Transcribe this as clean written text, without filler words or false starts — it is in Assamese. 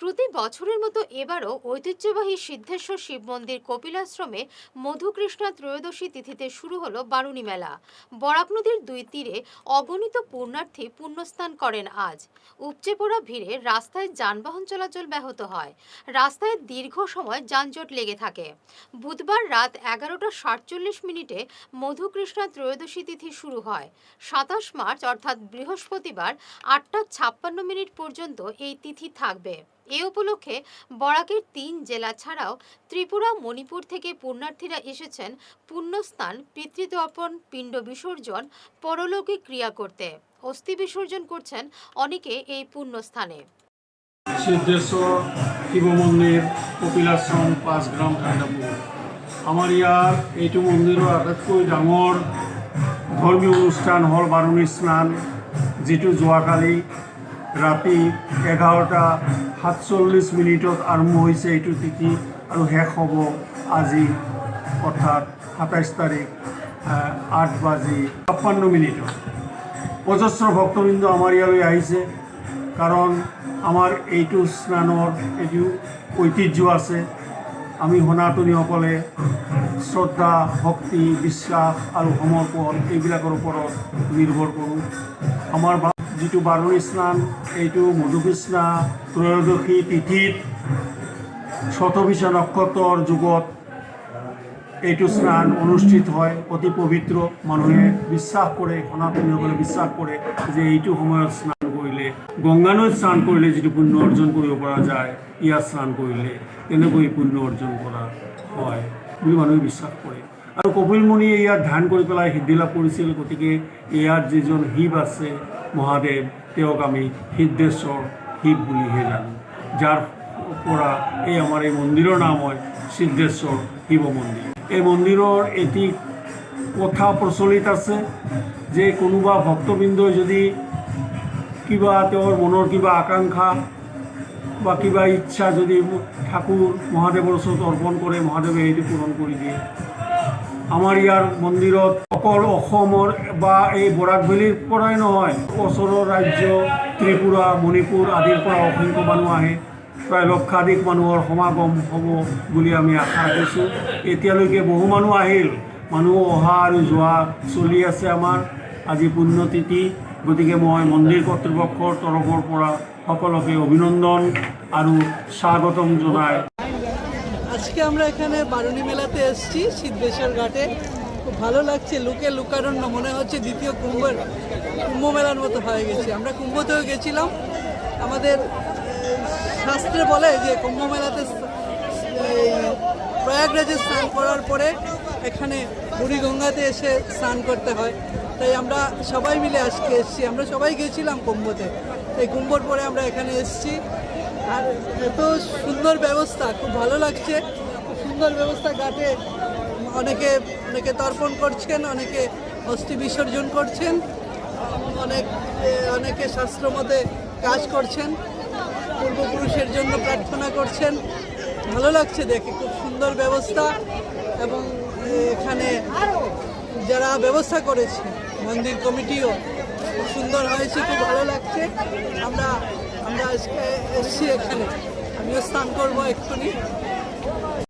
প্রতি বছরের মতো এবারও ঐতিহ্যবাহী সিদ্ধেশ্বর শিব মন্দির কপিলাশ্রমে মধুকৃষ্ণা ত্রয়োদশী তিথিতে শুরু হলো বারুণী মেলা। বরাক নদীর দুই তীরে অগণিত পুণ্যার্থী পুণ্যস্নান করেন আজ। উপচে পড়া ভিড়ে রাস্তায় যানবাহন চলাচল ব্যাহত হয়, রাস্তায় দীর্ঘ সময় যানজট লেগে থাকে। বুধবার রাত 11:47 মধুকৃষ্ণা ত্রয়োদশী তিথি শুরু হয়। 27 মার্চ অর্থাৎ বৃহস্পতিবার 8:56 পর্যন্ত এই তিথি থাকবে। এ উপলক্ষে বরাকের 3 জেলা ছাড়াও ত্রিপুরা, মণিপুর থেকে পুণ্যার্থীরা এসেছেন পুণ্যস্নান, পিতৃতর্পণ, পিণ্ড বিসর্জন, পরলৌকিক ক্রিয়া করতে। অস্থি বিসর্জন করছেন অনেকে এই পুণ্যস্থানে। সিদ্ধেশ্বর শিৱ মন্দিৰ কপিলাশ্ৰম 5 গ্ৰাম ঠাণ্ডাপুৰ। আমাৰ ইয়াৰ এইটো মন্দিৰৰ আটাইতকৈ ডাঙৰ ধৰ্মীয় অনুষ্ঠান হ'ল বাৰুণী স্নান, যিটো যোৱাকালি ৰাতি 11:47 আৰম্ভ হৈছে এইটো তিথি আৰু শেষ হ'ব আজি অৰ্থাৎ 27 তাৰিখ 8:56। অজস্ৰ ভক্তবৃন্দ আমাৰ ইয়ালৈ আহিছে, কাৰণ আমাৰ এইটো স্নানৰ এইটো ঐতিহ্য আছে। আমি সনাতনীসকলে শ্ৰদ্ধা, ভক্তি, বিশ্বাস আৰু সমৰ্পণ এইবিলাকৰ ওপৰত নিৰ্ভৰ কৰোঁ। আমাৰ যিটো বাৰুণী স্নান, এইটো মধুকৃষ্ণা ত্ৰয়োদশী তিথিত শতভিষা নক্ষত্ৰৰ যুগত এইটো স্নান অনুষ্ঠিত হয়। অতি পবিত্ৰ, মানুহে বিশ্বাস কৰে, সনাতনীসকলে বিশ্বাস কৰে যে এইটো সময়ত স্নান কৰিলে, গংগা নৈত স্নান কৰিলে যিটো পুণ্য অৰ্জন কৰিব পৰা যায়, ইয়াত স্নান কৰিলে তেনেকৈ পুণ্য অৰ্জন কৰা হয় বুলি মানুহে বিশ্বাস কৰে। আৰু কপিল মুনিয়ে ইয়াত ধ্যান কৰি পেলাই সিদ্ধি লাভ কৰিছিল। গতিকে ইয়াত যিজন শিৱ আছে, মহাদেৱ, তেওঁক আমি সিদ্ধেশ্বৰ শিৱ বুলিহে জানো, যাৰ পৰা এই আমাৰ এই মন্দিৰৰ নাম হয় সিদ্ধেশ্বৰ শিৱ মন্দিৰ। এই মন্দিৰৰ এটি কথা প্ৰচলিত আছে যে কোনোবা ভক্তবৃন্দই যদি কিবা তেওঁৰ মনৰ কিবা আকাংক্ষা বা কিবা ইচ্ছা যদি ঠাকুৰ মহাদেৱৰ ওচৰত অৰ্পণ কৰে, মহাদেৱে এইটো পূৰণ কৰি দিয়ে। আমাৰ ইয়াৰ মন্দিৰত অকল অসমৰ বা এই বৰাক ভেলীৰ পৰাই নহয়, ওচৰৰ ৰাজ্য ত্ৰিপুৰা, মণিপুৰ আদিৰ পৰা অসংখ্য মানুহ আহে। প্ৰায় লক্ষাধিক মানুহৰ সমাগম হ'ব বুলি আমি আশা ৰাখিছোঁ। এতিয়ালৈকে বহু মানুহ আহিল, মানুহ অহা আৰু যোৱা চলি আছে আমাৰ। আজি পুণ্যতিথি, গতিকে মই মন্দিৰ কৰ্তৃপক্ষৰ তৰফৰ পৰা সকলোকে অভিনন্দন আৰু স্বাগতম জনাই। আজকে আমরা এখানে বারুণী মেলাতে এসেছি সিদ্ধেশ্বর ঘাটে। খুব ভালো লাগছে, লোকে লোকারণ্য, মনে হচ্ছে দ্বিতীয় কুম্ভ মেলার মতো হয়ে গেছে। আমরা কুম্ভতেও গেছিলাম। আমাদের শাস্ত্রে বলে যে কুম্ভ মেলাতে প্রয়াগরাজে স্নান করার পরে এখানে বুড়িগঙ্গাতে এসে স্নান করতে হয়। তাই আমরা সবাই মিলে আজকে এসেছি। আমরা সবাই গেছিলাম কুম্ভতে, এই কুম্ভর পরে আমরা এখানে এসেছি। আর এত সুন্দর ব্যবস্থা, খুব ভালো লাগছে। খুব সুন্দর ব্যবস্থা, ঘাটে অনেকে তর্পণ করছেন, অনেকে অস্থি বিসর্জন করছেন, অনেকে শাস্ত্র মতে কাজ করছেন, পূর্বপুরুষের জন্য প্রার্থনা করছেন। ভালো লাগছে দেখে, খুব সুন্দর ব্যবস্থা। এবং এখানে যারা ব্যবস্থা করেছে মন্দির কমিটিও খুব সুন্দর হয়েছে, খুব ভালো লাগছে। আমরা আজকে এসেছি এখানে, আমিও স্নান করবো এক্ষুনি।